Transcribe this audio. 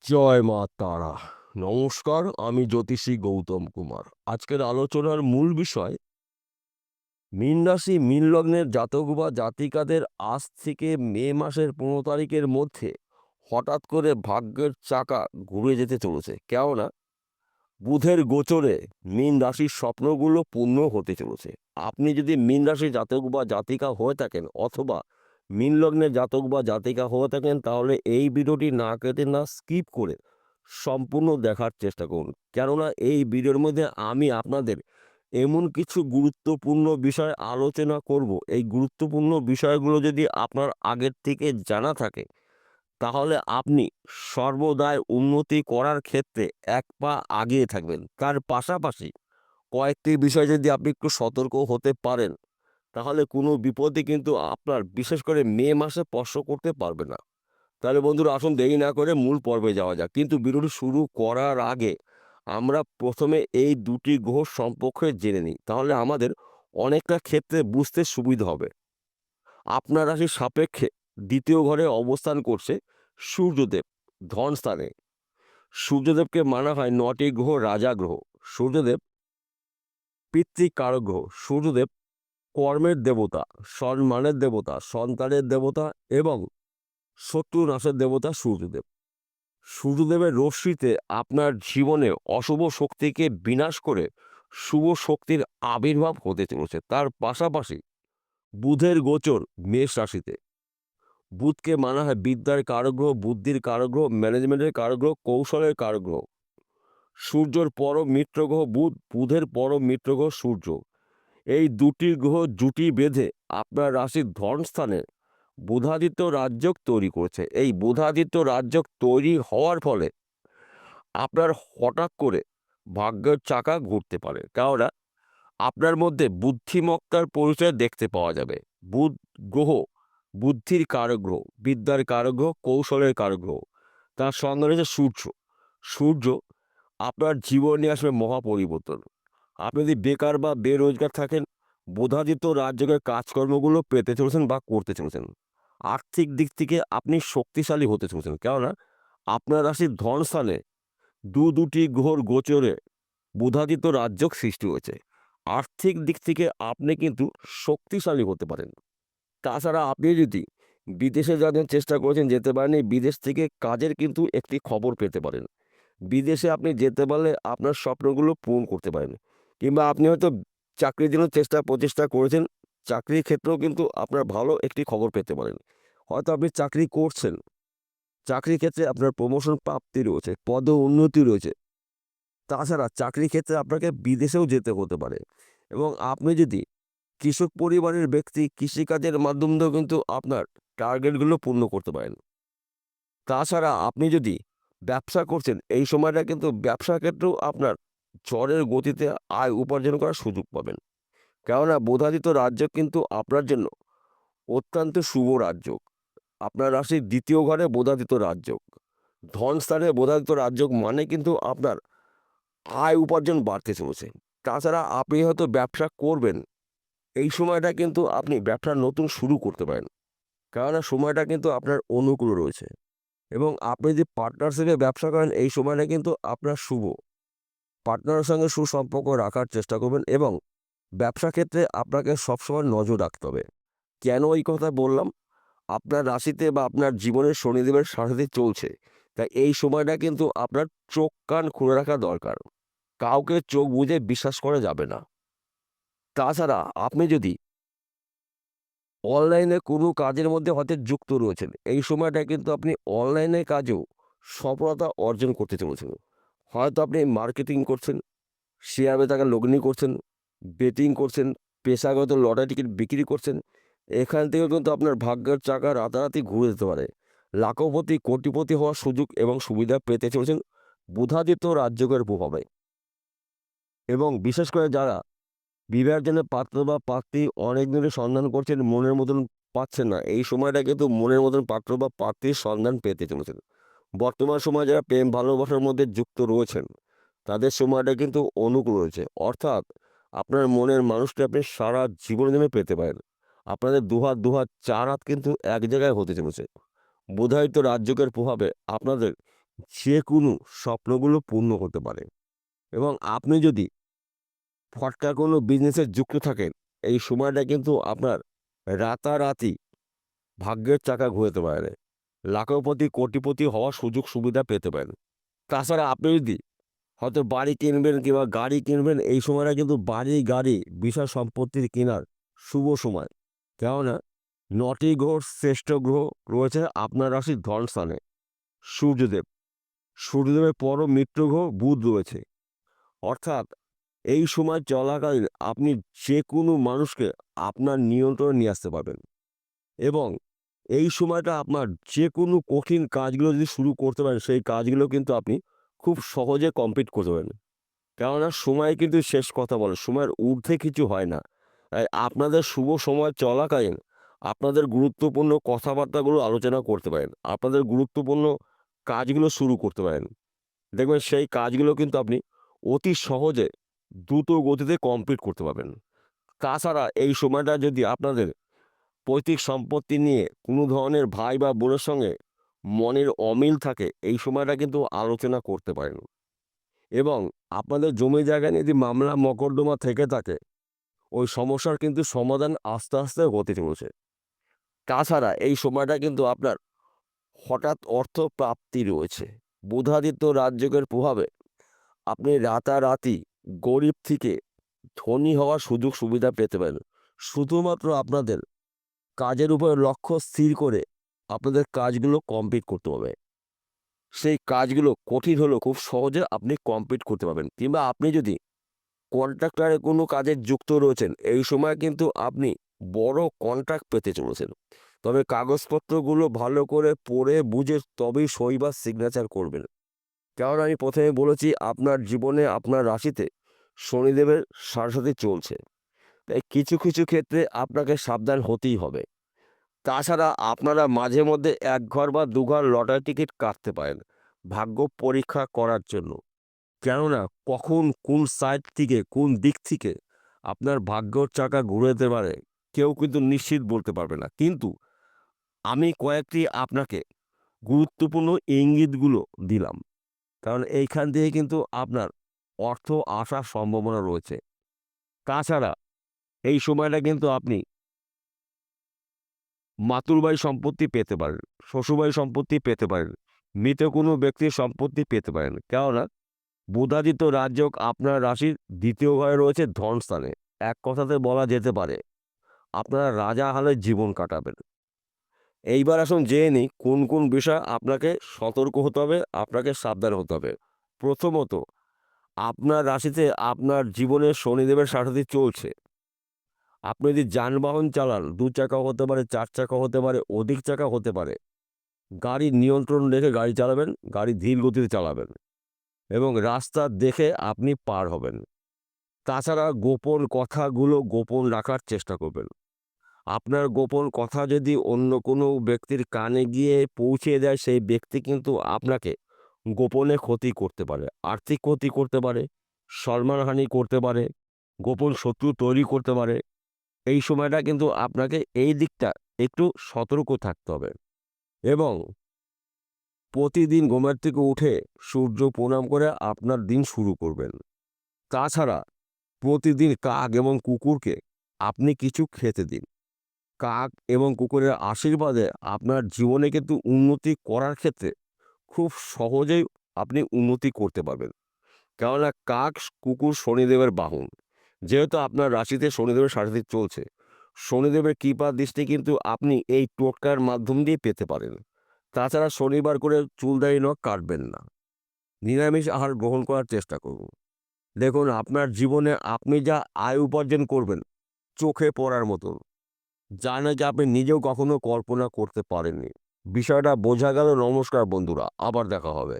জয় মা তারা। নমস্কার, আমি জ্যোতিষী গৌতম কুমার। আজকের আলোচনার মূল বিষয়, মীন রাশি মীন লগ্নের জাতক বা জাতিকাদের আজ থেকে মে মাসের 15 তারিখের মধ্যে হঠাৎ করে ভাগ্যের চাকা ঘুরে যেতে চলেছে। কেননা বুধের গোচরে মীন রাশির স্বপ্নগুলো পূর্ণ হতে চলেছে। আপনি যদি মীন রাশির জাতক বা জাতিকা হয়ে থাকেন অথবা মীন লগ্নের জাতক বা জাতিকা হয়ে থাকেন, তাহলে এই ভিডিওটি না কেটে না স্কিপ করে সম্পূর্ণ দেখার চেষ্টা করুন। কেননা এই ভিডিওর মধ্যে আমি আপনাদের এমন কিছু গুরুত্বপূর্ণ বিষয় আলোচনা করব, এই গুরুত্বপূর্ণ বিষয়গুলো যদি আপনার আগের থেকে জানা থাকে, তাহলে আপনি সর্বদাই উন্নতি করার ক্ষেত্রে এক পা আগিয়ে থাকবেন। তার পাশাপাশি কয়েকটি বিষয় যদি আপনি একটু সতর্ক হতে পারেন, তাহলে কোনো বিপদই কিন্তু আপনার বিশেষ করে মে মাসে স্পর্শ করতে পারবে না। তাহলে বন্ধুরা, আসুন দেরি না করে মূল পর্বে যাওয়া যাক। কিন্তু ভিডিওটি শুরু করার আগে আমরা প্রথমে এই দুটি গ্রহ সম্পর্কে জেনে নিই, তাহলে আমাদের অনেকটা ক্ষেত্রে বুঝতে সুবিধা হবে। আপনার রাশির সাপেক্ষে দ্বিতীয় ঘরে অবস্থান করছে সূর্যদেব ধন স্থানে। সূর্যদেবকে মানা হয় ৯টি গ্রহ রাজা গ্রহ। সূর্যদেব পিতৃকারক গ্রহ। সূর্যদেব কর্মের দেবতা, সম্মানের দেবতা, সন্তানের দেবতা এবং শত্রু নাশের দেবতা সূর্যদেব। সূর্যদেবের রশ্মিতে আপনার জীবনে অশুভ শক্তিকে বিনাশ করে শুভ শক্তির আবির্ভাব হতে চলেছে। তার পাশাপাশি বুধের গোচর মেষ রাশিতে। বুধকে মানা হয় বিদ্যার কারগ্রহ, বুদ্ধির কারগ্রহ, ম্যানেজমেন্টের কারগ্রহ, কৌশলের কারগ্রহ। সূর্যর পরম মিত্রগ্রহ বুধ, বুধের পরম মিত্রগ্রহ সূর্য। এই দুটি গ্রহ জুটি বেঁধে আপনার রাশির ধনস্থানে বুধাদিত্য রাজযোগ তৈরি করেছে। এই বুধাদিত্য রাজযোগ তৈরি হওয়ার ফলে আপনার হঠাৎ করে ভাগ্যের চাকা ঘুরতে পারে। কেননা আপনার মধ্যে বুদ্ধিমত্তার পরিচয় দেখতে পাওয়া যাবে। বুধ গ্রহ বুদ্ধির কারক গ্রহ, বিদ্যার কারক গ্রহ, কৌশলের কারক গ্রহ। তার সঙ্গে রয়েছে সূর্য। সূর্য আপনার জীবন নিয়ে আসবে মহা পরিবর্তন। আপনি যদি বেকার বা বেরোজগার থাকেন, বুধাদিত্য রাজযোগের কাজকর্মগুলো পেতে চলেছেন বা করতে চলেছেন। আর্থিক দিক থেকে আপনি শক্তিশালী হতে চলেছেন। কেননা আপনার রাশির ধনস্থানে দুটি গ্রহর গোচরে বুধাদিত্য রাজযোগ সৃষ্টি হয়েছে। আর্থিক দিক থেকে আপনি কিন্তু শক্তিশালী হতে পারেন। তাছাড়া আপনি যদি বিদেশে যাদের চেষ্টা করেছেন, যেতে পারেননি, বিদেশ থেকে কাজের কিন্তু একটি খবর পেতে পারেন। বিদেশে আপনি যেতে পারলে আপনার স্বপ্নগুলো পূরণ করতে পারেন। কিংবা আপনি হয়তো চাকরির জন্য প্রচেষ্টা করেছেন, চাকরির ক্ষেত্রেও কিন্তু আপনার ভালো একটি খবর পেতে পারেন। হয়তো আপনি চাকরি করছেন, চাকরির ক্ষেত্রে আপনার প্রমোশন প্রাপ্তি রয়েছে, পদ উন্নতি রয়েছে। তাছাড়া চাকরির ক্ষেত্রে আপনাকে বিদেশেও যেতে হতে পারে। এবং আপনি যদি কৃষক পরিবারের ব্যক্তি, কৃষিকাজের মাধ্যম দিয়েও কিন্তু আপনার টার্গেটগুলো পূর্ণ করতে পারেন। তাছাড়া আপনি যদি ব্যবসা করছেন, এই সময়টা কিন্তু ব্যবসার ক্ষেত্রেও আপনার ঝড়ের গতিতে আয় উপার্জন করার সুযোগ পাবেন। কেননা বুধাদিত্য রাজযোগ কিন্তু আপনার জন্য অত্যন্ত শুভ রাজযোগ। আপনার রাশির দ্বিতীয় ঘরে বুধাদিত্য রাজযোগ, ধনস্থানে বুধাদিত্য রাজযোগ মানে কিন্তু আপনার আয় উপার্জন বাড়তে চলেছে। তাছাড়া আপনি হয়তো ব্যবসা করবেন, এই সময়টা কিন্তু আপনি ব্যবসা নতুন শুরু করতে পারেন। কেননা সময়টা কিন্তু আপনার অনুকূল রয়েছে। এবং আপনি যদি পার্টনারশিপে ব্যবসা করেন, এই সময়টা কিন্তু আপনার শুভ। পার্টনারের সঙ্গে সুসম্পর্ক রাখার চেষ্টা করবেন এবং ব্যবসা ক্ষেত্রে আপনাকে সবসময় নজর রাখতে হবে। কেন এই কথা বললাম? আপনার রাশিতে বা আপনার জীবনের শনিদেবের সাথে চলছে, তাই এই সময়টা কিন্তু আপনার চোখ কান খুলে রাখা দরকার। কাউকে চোখ বুজে বিশ্বাস করা যাবে না। তাছাড়া আপনি যদি অনলাইনে কোনো কাজের মধ্যে হয়তো যুক্ত রয়েছেন, এই সময়টা কিন্তু আপনি অনলাইনে কাজেও সফলতা অর্জন করতে চলেছেন। হয়তো আপনি মার্কেটিং করছেন, শেয়ার বাজারে লগ্নি করছেন, বেটিং করছেন, পেশাগত লটারি টিকিট বিক্রি করছেন। এখান থেকেও কিন্তু আপনার ভাগ্যের চাকা রাতারাতি ঘুরে যেতে পারে। লাখপতি, কোটিপতি হওয়ার সুযোগ এবং সুবিধা পেতে চলেছেন বুধাদিত্য রাজযোগের প্রভাবে। এবং বিশেষ করে যারা বিবাহের জন্য পাত্র বা পাত্রী অনেক দিনের সন্ধান করছেন, মনের মতন পাচ্ছেন না, এই সময়টা কিন্তু মনের মতন পাত্র বা পাত্রীর সন্ধান পেতে চলেছেন। বর্তমান সময়ে যারা প্রেম ভালোবাসার মধ্যে যুক্ত রয়েছেন, তাদের সময়টা কিন্তু অনুকূল রয়েছে। অর্থাৎ আপনার মনের মানুষটা আপনি সারা জীবনের জন্য পেতে পারেন। আপনাদের দুহাত চার হাত কিন্তু এক জায়গায় হতে চলেছে। বুধায়িত রাজযোগের প্রভাবে আপনাদের যে কোনো স্বপ্নগুলো পূর্ণ হতে পারে। এবং আপনি যদি ফটকা কোনো বিজনেসে যুক্ত থাকেন, এই সময়টা কিন্তু আপনার রাতারাতি ভাগ্যের চাকা ঘুরতে পারে। লাখপতি, কোটিপতি হওয়ার সুযোগ সুবিধা পেতে পারেন। তাছাড়া আপনি যদি হয়তো বাড়ি কিনবেন কিংবা গাড়ি কিনবেন, এই সময়টা কিন্তু বাড়ি, গাড়ি, বিশাল সম্পত্তির কেনার শুভ সময়। কেননা ৯টি গ্রহ শ্রেষ্ঠ গ্রহ রয়েছে আপনার রাশির ধন স্থানে। সূর্যদেব, সূর্যদেবের পরও মিত্র গ্রহ বুধ রয়েছে। অর্থাৎ এই সময় চলাকালীন আপনি যে কোনো মানুষকে আপনার নিয়ন্ত্রণে নিয়ে আসতে পারবেন। এবং এই সময়টা আপনার যে কোনো কঠিন কাজগুলো যদি শুরু করতে পারেন, সেই কাজগুলো কিন্তু আপনি খুব সহজে কমপ্লিট করতে পারেন। কেননা সময় কিন্তু শেষ কথা বলে, সময়ের ঊর্ধ্বে কিছু হয় না। তাই আপনাদের শুভ সময় চলাকালীন আপনাদের গুরুত্বপূর্ণ কথাবার্তাগুলো আলোচনা করতে পারেন। আপনাদের গুরুত্বপূর্ণ কাজগুলো শুরু করতে পারেন। দেখবেন সেই কাজগুলো কিন্তু আপনি অতি সহজে দ্রুত গতিতে কমপ্লিট করতে পারবেন। তাছাড়া এই সময়টা যদি আপনাদের পৈতৃক সম্পত্তি নিয়ে কোনো ধরনের ভাই বা বোনের সঙ্গে মনের অমিল থাকে, এই সময়টা কিন্তু আলোচনা করতে পারেন। এবং আপনাদের জমি জায়গা নিয়ে যদি মামলা মকদ্দমা থেকে থাকে, ওই সমস্যার কিন্তু সমাধান আস্তে আস্তে হতে চলেছে। তাছাড়া এই সময়টা কিন্তু আপনার হঠাৎ অর্থ প্রাপ্তি রয়েছে। বুধাদিত্য রাজযোগের প্রভাবে আপনি রাতারাতি গরিব থেকে ধনী হওয়ার সুযোগ সুবিধা পেতে পারেন। শুধুমাত্র আপনাদের কাজের উপর লক্ষ্য স্থির করে আপনাদের কাজগুলো কমপ্লিট করতে হবে। সেই কাজগুলো কঠিন হলেও খুব সহজে আপনি কমপ্লিট করতে পারবেন। কিংবা আপনি যদি কন্ট্রাক্টরে কোনো কাজে যুক্ত রয়েছেন, এই সময় কিন্তু আপনি বড় কন্ট্রাক্ট পেতে চলেছেন। তবে কাগজপত্রগুলো ভালো করে পড়ে বুঝে তবেই সই বা সিগনেচার করবেন। কারণ আমি প্রথমে বলেছি, আপনার জীবনে আপনার রাশিতে শনিদেবের সাড়ে চলছে। তাই কিছু কিছু ক্ষেত্রে আপনাকে সাবধান হতেই হবে। তাছাড়া আপনারা মাঝে মধ্যে ১ ঘর বা ২ ঘর লটারি টিকিট কাটতে পারেন ভাগ্য পরীক্ষা করার জন্য। কেননা কখন কোন সাইড থেকে, কোন দিক থেকে আপনার ভাগ্যর চাকা ঘুরে যেতে পারে, কেউ কিন্তু নিশ্চিত বলতে পারবে না। কিন্তু আমি কয়েকটি আপনাকে গুরুত্বপূর্ণ ইঙ্গিতগুলো দিলাম। কারণ এইখান থেকে কিন্তু আপনার অর্থ আসার সম্ভাবনা রয়েছে। তাছাড়া এই সময়টা কিন্তু আপনি মাতুলবাড়ি সম্পত্তি পেতে পারেন, শ্বশুরবাড়ি সম্পত্তি পেতে পারেন, মৃত কোনো ব্যক্তির সম্পত্তি পেতে পারেন। কেননা বুধাদিত্য রাজযোগ আপনার রাশির ২য় ঘরে রয়েছে ধনস্থানে। এক কথাতে বলা যেতে পারে আপনারা রাজা হালে জীবন কাটাবেন। এইবার আসুন জেনে নিই কোন কোন বিষয় আপনাকে সতর্ক হতে হবে, আপনাকে সাবধান হতে হবে। প্রথমত, আপনার রাশিতে আপনার জীবনে শনিদেবের সাড়ে চলছে। আপনি যদি যানবাহন চালান, ২ চাকা হতে পারে, ৪ চাকা হতে পারে, অধিক চাকা হতে পারে, গাড়ির নিয়ন্ত্রণ রেখে গাড়ি চালাবেন, গাড়ি ধীর গতিতে চালাবেন এবং রাস্তা দেখে আপনি পার হবেন। তাছাড়া গোপন কথাগুলো গোপন রাখার চেষ্টা করবেন। আপনার গোপন কথা যদি অন্য কোনো ব্যক্তির কানে গিয়ে পৌঁছে দেয়, সেই ব্যক্তি কিন্তু আপনাকে গোপনে ক্ষতি করতে পারে। আর্থিক ক্ষতি করতে পারে, সম্মানহানি করতে পারে, গোপন শত্রু তৈরি করতে পারে। এই সময়টা কিন্তু আপনাকে এই দিকটা একটু সতর্ক থাকতে হবে। এবং প্রতিদিন ঘুমের থেকে উঠে সূর্য প্রণাম করে আপনার দিন শুরু করবেন। তাছাড়া প্রতিদিন কাক এবং কুকুরকে আপনি কিছু খেতে দিন। কাক এবং কুকুরের আশীর্বাদে আপনার জীবনে কিন্তু উন্নতি করার ক্ষেত্রে খুব সহজেই আপনি উন্নতি করতে পারবেন। কেননা কাক, কুকুর শনিদেবের বাহন। যেহেতু আপনার রাশিতে শনিদেবের সাড়ে চলছে, শনিদেবের কৃপা দৃষ্টি কিন্তু আপনি এই টোটকার মাধ্যম দিয়ে পেতে পারেন। তাছাড়া শনিবার করে চুল দাড়ি নখ কাটবেন না। নিরামিষ আহার গ্রহণ করার চেষ্টা করুন। দেখুন আপনার জীবনে আপনি যা আয় উপার্জন করবেন, চোখে পড়ার মতন, যা নাকি আপনি নিজেও কখনো কল্পনা করতে পারেননি। বিষয়টা বোঝা গেল? নমস্কার বন্ধুরা, আবার দেখা হবে।